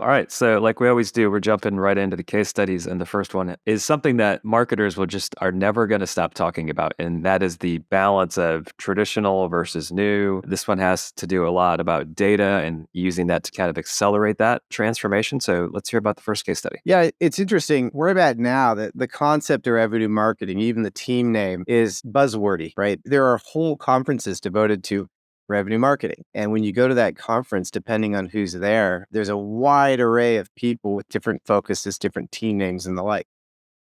All right. So, like we always do, we're jumping right into the case studies. And the first one is something that marketers are never going to stop talking about. And that is the balance of traditional versus new. This one has to do a lot about data and using that to kind of accelerate that transformation. So, let's hear about the first case study. Yeah, it's interesting. Where I'm at now, that the concept of revenue marketing, even the team name, is buzzwordy, right? There are whole conferences devoted to revenue marketing. And when you go to that conference, depending on who's there, there's a wide array of people with different focuses, different team names, and the like.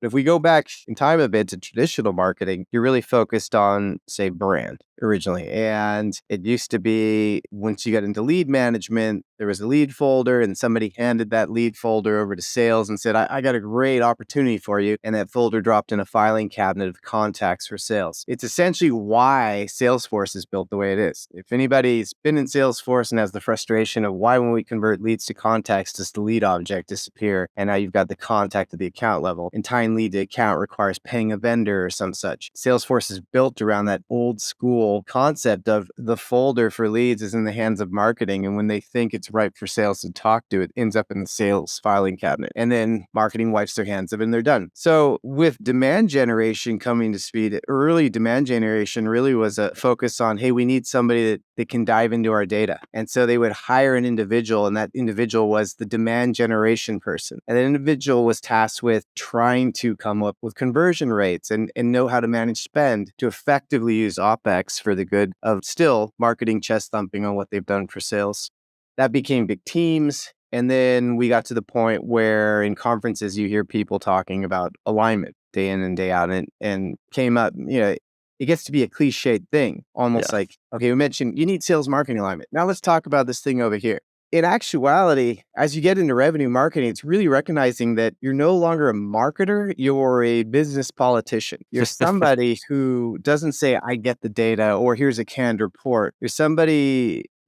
But if we go back in time a bit to traditional marketing, you're really focused on, say, brand originally. And it used to be once you got into lead management, there was a lead folder and somebody handed that lead folder over to sales and said, I got a great opportunity for you. And that folder dropped in a filing cabinet of contacts for sales. It's essentially why Salesforce is built the way it is. If anybody's been in Salesforce and has the frustration of why when we convert leads to contacts, does the lead object disappear? And now you've got the contact at the account level. And tying lead to account requires paying a vendor or some such. Salesforce is built around that old school concept of the folder for leads is in the hands of marketing. And when they think it's ripe for sales to talk to, it ends up in the sales filing cabinet. And then marketing wipes their hands of it and they're done. So with demand generation coming to speed, early demand generation really was a focus on, hey, we need somebody that can dive into our data. And so they would hire an individual, and that individual was the demand generation person. And that individual was tasked with trying to come up with conversion rates and know how to manage spend to effectively use OpEx for the good of still marketing chest thumping on what they've done for sales. That became big teams. And then we got to the point where in conferences, you hear people talking about alignment day in and day out, and came up, it gets to be a cliched thing, almost like, okay, we mentioned you need sales marketing alignment. Now let's talk about this thing over here. In actuality, as you get into revenue marketing, it's really recognizing that you're no longer a marketer, you're a business politician. You're somebody who doesn't say, I get the data, or here's a canned report.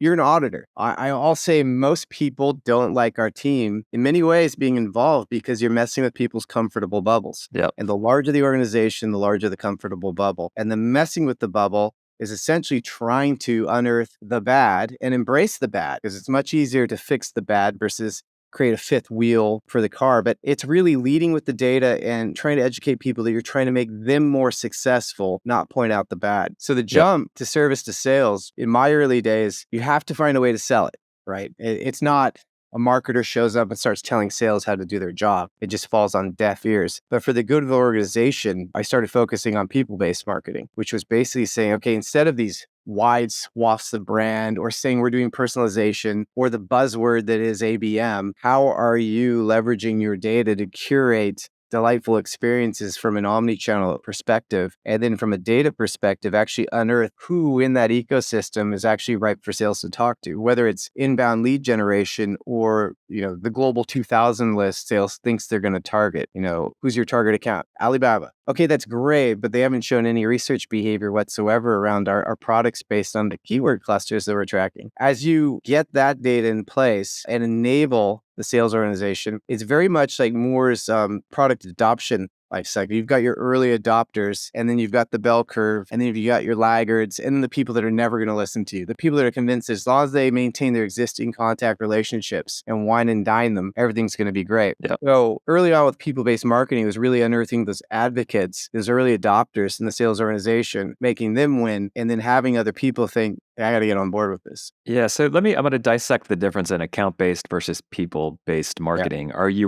You're an auditor. I'll say most people don't like our team in many ways being involved because you're messing with people's comfortable bubbles. Yep. And the larger the organization, the larger the comfortable bubble. And the messing with the bubble is essentially trying to unearth the bad and embrace the bad, because it's much easier to fix the bad versus create a fifth wheel for the car. But it's really leading with the data and trying to educate people that you're trying to make them more successful, not point out the bad. So the jump to service to sales in my early days, you have to find a way to sell it, right? It's not a marketer shows up and starts telling sales how to do their job. It just falls on deaf ears. But for the good of the organization, I started focusing on people-based marketing, which was basically saying, okay, instead of these wide swaths of brand or saying we're doing personalization or the buzzword that is ABM, how are you leveraging your data to curate delightful experiences from an omnichannel perspective, and then from a data perspective, actually unearth who in that ecosystem is actually ripe for sales to talk to, whether it's inbound lead generation or, the global 2000 list sales thinks they're going to target, who's your target account? Alibaba. Okay, that's great, but they haven't shown any research behavior whatsoever around our products based on the keyword clusters that we're tracking. As you get that data in place and enable the sales organization, it's very much like Moore's product adoption life cycle. You've got your early adopters, and then you've got the bell curve, and then you've got your laggards, and then the people that are never going to listen to you. The people that are convinced that as long as they maintain their existing contact relationships and wine and dine them, everything's going to be great. Yep. So early on with people-based marketing, it was really unearthing those advocates, those early adopters in the sales organization, making them win, and then having other people think, I got to get on board with this. Yeah. So I'm going to dissect the difference in account-based versus people-based marketing. Are you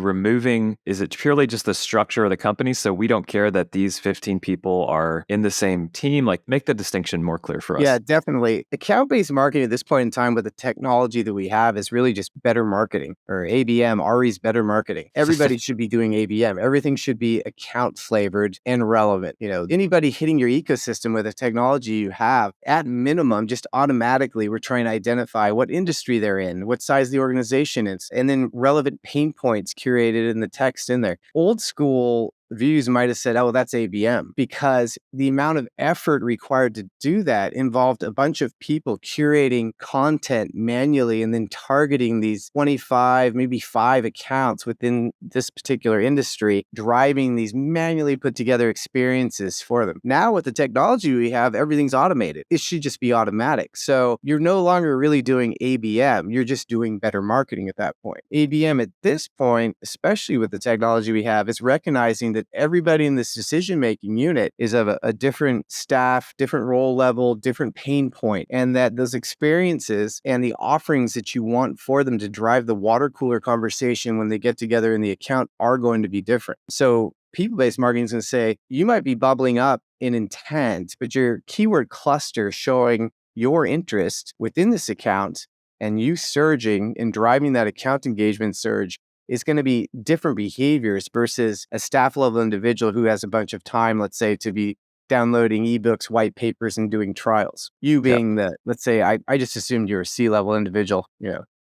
is it purely just the structure of the company? So we don't care that these 15 people are in the same team? Like, make the distinction more clear for us. Yeah, definitely. Account-based marketing at this point in time with the technology that we have is really just better marketing, or ABM, Ari's better marketing. Everybody should be doing ABM. Everything should be account flavored and relevant. Anybody hitting your ecosystem with the technology you have, at minimum, just automatically, we're trying to identify what industry they're in, what size the organization is, and then relevant pain points curated in the text in there. Old school views might have said, oh, that's ABM, because the amount of effort required to do that involved a bunch of people curating content manually and then targeting these 25, maybe 5 accounts within this particular industry, driving these manually put together experiences for them. Now, with the technology we have, everything's automated. It should just be automatic. So you're no longer really doing ABM. You're just doing better marketing at that point. ABM at this point, especially with the technology we have, is recognizing that everybody in this decision-making unit is of a different staff, different role level, different pain point, and that those experiences and the offerings that you want for them to drive the water cooler conversation when they get together in the account are going to be different. So people-based marketing is going to say, you might be bubbling up in intent, but your keyword cluster showing your interest within this account and you surging and driving that account engagement surge is going to be different behaviors versus a staff level individual who has a bunch of time, let's say, to be downloading ebooks, white papers, and doing trials. You Yeah. being let's say, I just assumed you're a C-level individual.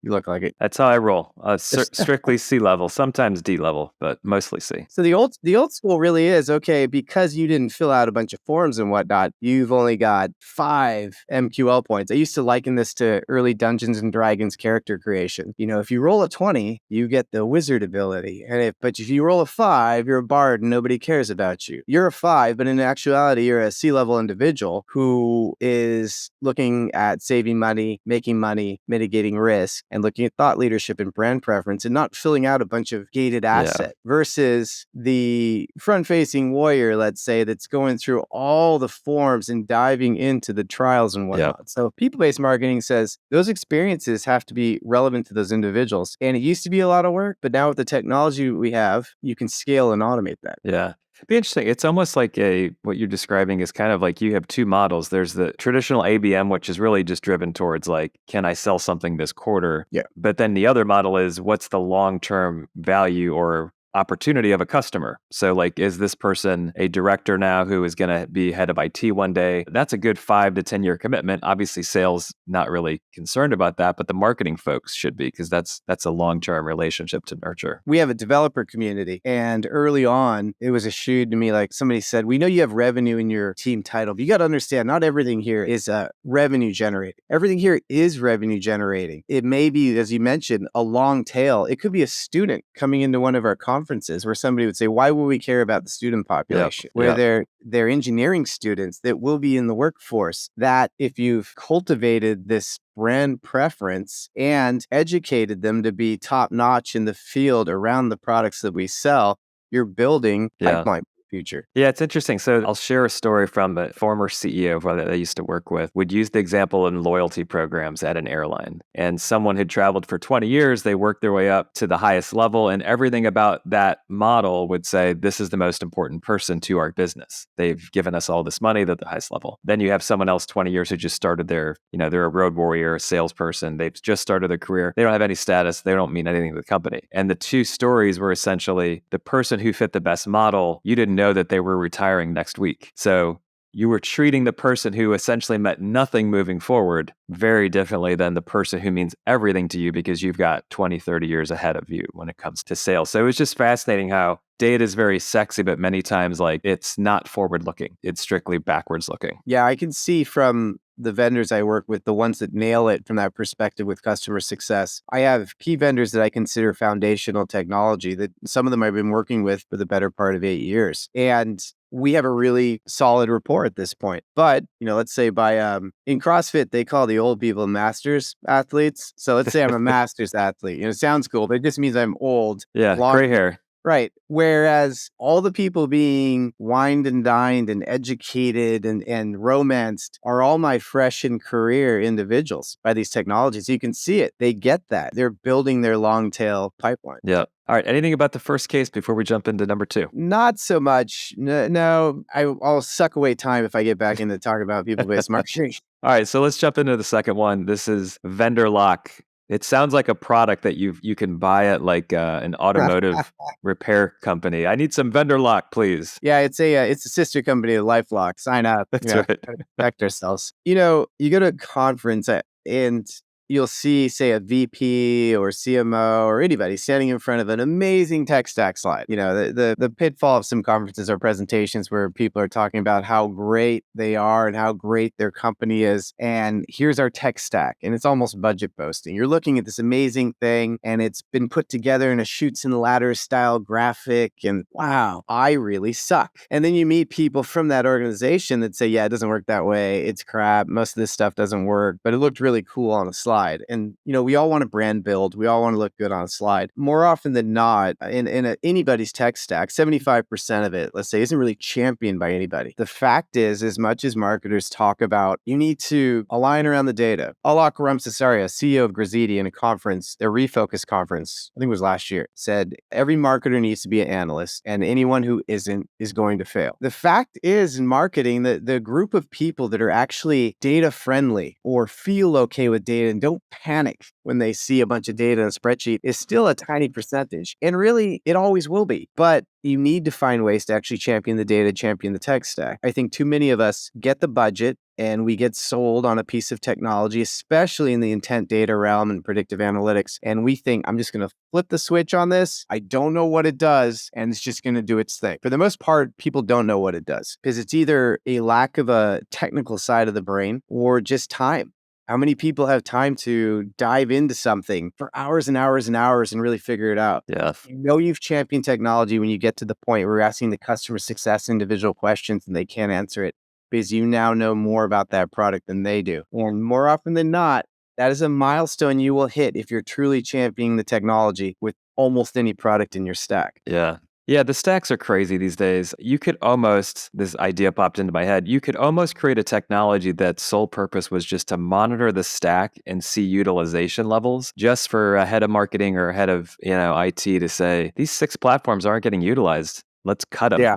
You look like it. That's how I roll. Strictly C level, sometimes D level, but mostly C. So the old school really is, okay, because you didn't fill out a bunch of forms and whatnot, you've only got 5 MQL points. I used to liken this to early Dungeons and Dragons character creation. If you roll a 20, you get the wizard ability. But if you roll a 5, you're a bard and nobody cares about you. You're a 5, but in actuality, you're a C-level individual who is looking at saving money, making money, mitigating risk, and looking at thought leadership and brand preference and not filling out a bunch of gated assets versus the front-facing warrior, let's say, that's going through all the forms and diving into the trials and whatnot. So people-based marketing says those experiences have to be relevant to those individuals. And it used to be a lot of work, but now with the technology we have, you can scale and automate that. Yeah. It'd be interesting. It's almost like what you're describing is kind of like you have two models. There's the traditional ABM, which is really just driven towards like, can I sell something this quarter? Yeah. But then the other model is what's the long-term value or opportunity of a customer. So like, is this person a director now who is going to be head of IT one day? That's a good 5 to 10 year commitment. Obviously sales not really concerned about that, but the marketing folks should be, because that's a long-term relationship to nurture. We have a developer community, and early on it was eschewed to me, like somebody said, we know you have revenue in your team title, but you got to understand not everything here is revenue generating. Everything here is revenue generating. It may be, as you mentioned, a long tail. It could be a student coming into one of our conferences where somebody would say, why would we care about the student population? Where they're engineering students that will be in the workforce, that if you've cultivated this brand preference and educated them to be top notch in the field around the products that we sell, you're building pipeline for the future. Yeah, it's interesting. So I'll share a story from a former CEO that I used to work with. Would use the example in loyalty programs at an airline. And someone had traveled for 20 years, they worked their way up to the highest level, and everything about that model would say, this is the most important person to our business. They've given us all this money, they're at the highest level. Then you have someone else 20 years who just started they're a road warrior, a salesperson. They've just started their career. They don't have any status. They don't mean anything to the company. And the two stories were essentially the person who fit the best model, you didn't know that they were retiring next week. So you were treating the person who essentially meant nothing moving forward very differently than the person who means everything to you because you've got 20, 30 years ahead of you when it comes to sales. So it was just fascinating how data is very sexy, but many times like it's not forward looking. It's strictly backwards looking. Yeah, I can see from the vendors I work with, the ones that nail it from that perspective with customer success. I have key vendors that I consider foundational technology that some of them I've been working with for the better part of 8 years. And we have a really solid rapport at this point. But, let's say in CrossFit, they call the old people masters athletes. So let's say I'm a masters athlete. It sounds cool, but it just means I'm old. Yeah, gray hair. Right. Whereas all the people being wined and dined and educated and romanced are all my fresh in career individuals by these technologies. You can see it. They get that. They're building their long tail pipeline. Yeah. All right. Anything about the first case before we jump into number 2? Not so much. No, I'll suck away time if I get back into talking about people-based marketing. All right. So let's jump into the second one. This is vendor lock. It sounds like a product that you can buy at like an automotive repair company. I need some vendor lock, please. Yeah, it's a sister company of LifeLock. Sign up. That's right. Protect ourselves. You go to a conference and you'll see, say, a VP or CMO or anybody standing in front of an amazing tech stack slide. The pitfall of some conferences or presentations where people are talking about how great they are and how great their company is. And here's our tech stack. And it's almost budget boasting. You're looking at this amazing thing and it's been put together in a Chutes and Ladders style graphic. And wow, I really suck. And then you meet people from that organization that say, yeah, it doesn't work that way. It's crap. Most of this stuff doesn't work, but it looked really cool on a slide. And, we all want to brand build. We all want to look good on a slide. More often than not, in anybody's tech stack, 75% of it, let's say, isn't really championed by anybody. The fact is, as much as marketers talk about, you need to align around the data. Alok Ramsasaria, CEO of Grazidi, in a conference, their Refocus conference, I think it was last year, said every marketer needs to be an analyst, and anyone who isn't is going to fail. The fact is, in marketing, that the group of people that are actually data friendly or feel okay with data and don't panic when they see a bunch of data in a spreadsheet is still a tiny percentage. And really, it always will be. But you need to find ways to actually champion the data, champion the tech stack. I think too many of us get the budget and we get sold on a piece of technology, especially in the intent data realm and predictive analytics. And we think, I'm just going to flip the switch on this. I don't know what it does, and it's just going to do its thing. For the most part, people don't know what it does because it's either a lack of a technical side of the brain or just time. How many people have time to dive into something for hours and hours and hours and really figure it out? Yeah. You've championed technology when you get to the point where you're asking the customer success individual questions and they can't answer it because you now know more about that product than they do. And more often than not, that is a milestone you will hit if you're truly championing the technology with almost any product in your stack. Yeah. Yeah, the stacks are crazy these days. You could almost, this idea popped into my head, you could almost create a technology that sole purpose was just to monitor the stack and see utilization levels just for a head of marketing or a head of, IT to say, these 6 platforms aren't getting utilized. Let's cut them, Yeah.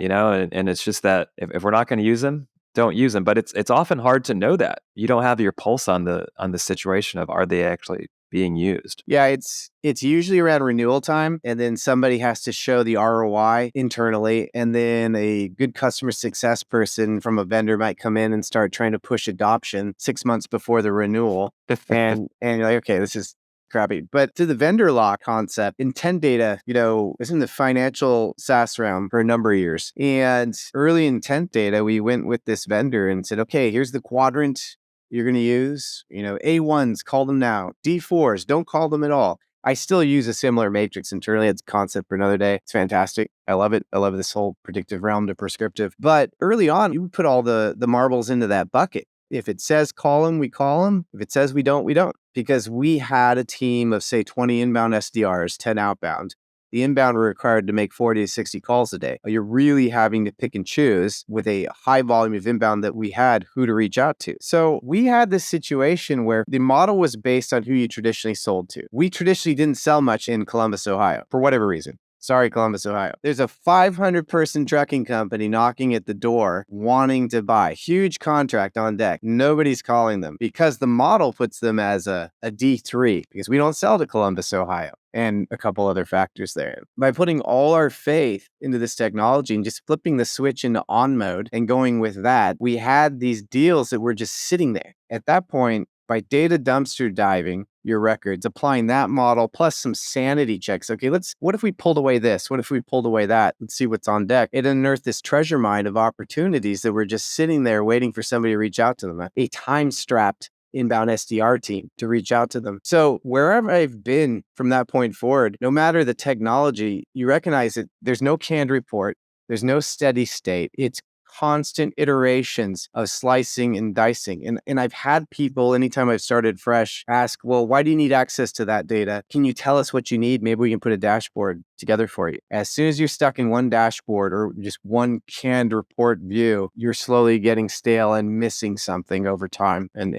and it's just that if we're not going to use them, don't use them. But it's often hard to know that. You don't have your pulse on the situation of are they actually being used. Yeah, it's usually around renewal time, and then somebody has to show the ROI internally, and then a good customer success person from a vendor might come in and start trying to push adoption 6 months before the renewal, and you're like, okay, this is crappy. But to the vendor lock concept, intent data, was in the financial SaaS realm for a number of years, and early intent data, we went with this vendor and said, okay, here's the quadrant you're going to use, A1s, call them now. D4s, don't call them at all. I still use a similar matrix internally. It's a concept for another day. It's fantastic. I love it. I love this whole predictive realm to prescriptive. But early on, you would put all the marbles into that bucket. If it says call them, we call them. If it says we don't, we don't. Because we had a team of, say, 20 inbound SDRs, 10 outbound. The inbound were required to make 40 to 60 calls a day. You're really having to pick and choose with a high volume of inbound that we had who to reach out to. So we had this situation where the model was based on who you traditionally sold to. We traditionally didn't sell much in Columbus, Ohio, for whatever reason. Sorry, Columbus, Ohio. There's a 500-person trucking company knocking at the door wanting to buy. Huge contract on deck. Nobody's calling them because the model puts them as a D3 because we don't sell to Columbus, Ohio, and a couple other factors there. By putting all our faith into this technology and just flipping the switch into on mode and going with that, we had these deals that were just sitting there. At that point, by data dumpster diving your records, applying that model plus some sanity checks. Okay, what if we pulled away this? What if we pulled away that? Let's see what's on deck. It unearthed this treasure mine of opportunities that were just sitting there waiting for somebody to reach out to them. A time-strapped inbound SDR team to reach out to them. So wherever I've been from that point forward, no matter the technology, you recognize that there's no canned report. There's no steady state. It's constant iterations of slicing and dicing. And I've had people, anytime I've started fresh, ask, well, why do you need access to that data? Can you tell us what you need? Maybe we can put a dashboard together for you. As soon as you're stuck in one dashboard or just one canned report view, you're slowly getting stale and missing something over time and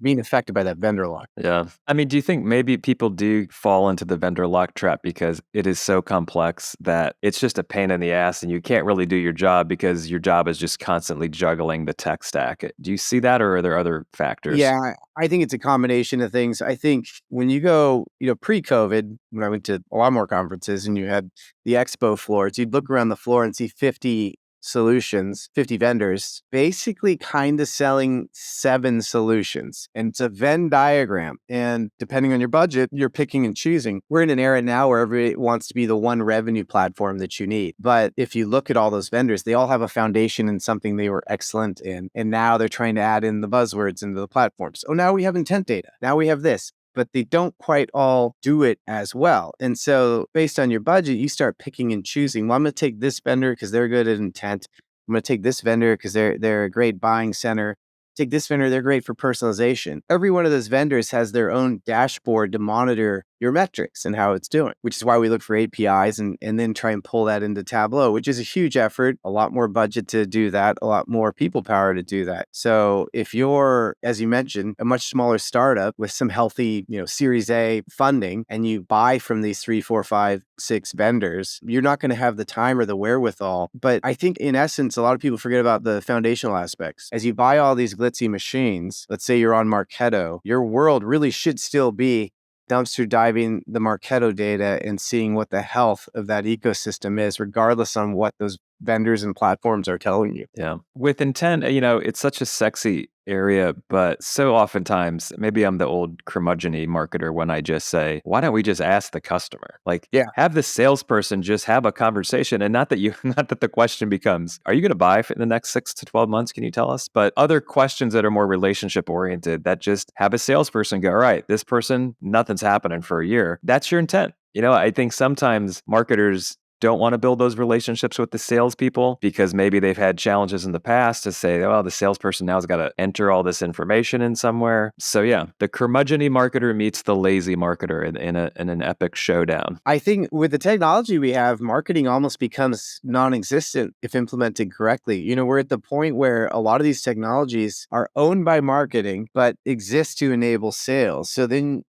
being affected by that vendor lock. Yeah. I mean, do you think maybe people do fall into the vendor lock trap because it is so complex that it's just a pain in the ass and you can't really do your job because your job is just constantly juggling the tech stack? Do you see that, or are there other factors? Yeah, I think it's a combination of things. I think when you go, pre-COVID, when I went to a lot more conferences and you had the expo floors, you'd look around the floor and see 50 solutions, 50 vendors, basically kind of selling 7 solutions. And it's a Venn diagram. And depending on your budget, you're picking and choosing. We're in an era now where everybody wants to be the one revenue platform that you need. But if you look at all those vendors, they all have a foundation in something they were excellent in. And now they're trying to add in the buzzwords into the platforms. Oh, now we have intent data. Now we have this. But they don't quite all do it as well. And so based on your budget, you start picking and choosing. Well, I'm going to take this vendor because they're good at intent. I'm going to take this vendor because they're a great buying center. Take this vendor, they're great for personalization. Every one of those vendors has their own dashboard to monitor your metrics and how it's doing, which is why we look for APIs and then try and pull that into Tableau, which is a huge effort, a lot more budget to do that, a lot more people power to do that. So if you're, as you mentioned, a much smaller startup with some healthy, Series A funding, and you buy from these 3, 4, 5, 6 vendors, you're not going to have the time or the wherewithal. But I think in essence, a lot of people forget about the foundational aspects. As you buy all these glitzy machines, let's say you're on Marketo, your world really should still be dumpster diving the Marketo data and seeing what the health of that ecosystem is, regardless on what those vendors and platforms are telling you. Yeah. With intent, it's such a sexy area, but so oftentimes, maybe I'm the old curmudgeon-y marketer when I just say, why don't we just ask the customer? Like, Yeah. have the salesperson just have a conversation, and not that the question becomes, are you going to buy in the next 6 to 12 months? Can you tell us? But other questions that are more relationship oriented, that just have a salesperson go, all right, this person, nothing's happening for a year. That's your intent. I think sometimes marketers don't want to build those relationships with the salespeople because maybe they've had challenges in the past to say, oh, the salesperson now has got to enter all this information in somewhere. So yeah, the curmudgeon-y marketer meets the lazy marketer in an epic showdown. I think with the technology we have, marketing almost becomes non-existent if implemented correctly. We're at the point where a lot of these technologies are owned by marketing, but exist to enable sales. So then,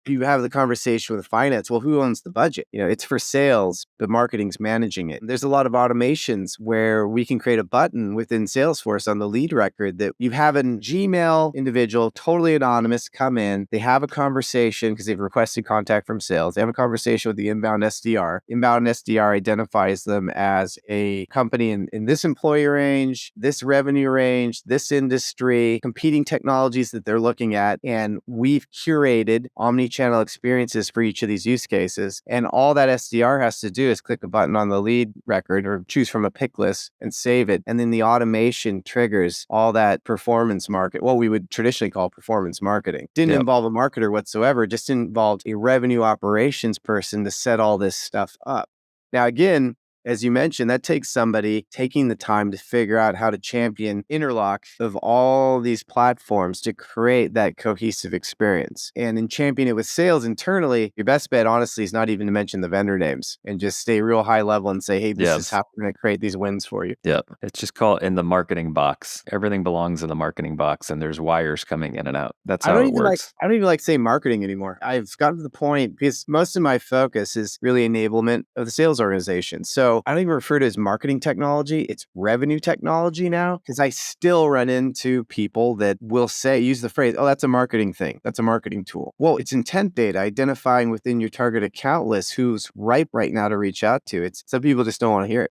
you have the conversation with finance. Well, who owns the budget? It's for sales, but marketing's managing it. There's a lot of automations where we can create a button within Salesforce on the lead record that you have a Gmail individual, totally anonymous, come in. They have a conversation because they've requested contact from sales. They have a conversation with the inbound SDR. Inbound SDR identifies them as a company in this employee range, this revenue range, this industry, competing technologies that they're looking at. And we've curated omnichannel experiences for each of these use cases. And all that SDR has to do is click a button on the lead record or choose from a pick list and save it. And then the automation triggers all that performance what we would traditionally call performance marketing. Didn't involve a marketer whatsoever, just involved a revenue operations person to set all this stuff up. Now, again, as you mentioned, that takes somebody taking the time to figure out how to champion interlock of all these platforms to create that cohesive experience. And in championing it with sales internally, your best bet, honestly, is not even to mention the vendor names and just stay real high level and say, hey, this is how we're going to create these wins for you. Yeah. It's just called in the marketing box. Everything belongs in the marketing box, and there's wires coming in and out. That's how it works. I don't even like saying marketing anymore. I've gotten to the point because most of my focus is really enablement of the sales organization. So I don't even refer to it as marketing technology. It's revenue technology now, because I still run into people that will use the phrase, oh, that's a marketing thing. That's a marketing tool. Well, it's intent data, identifying within your target account list who's ripe right now to reach out to. Some people just don't want to hear it.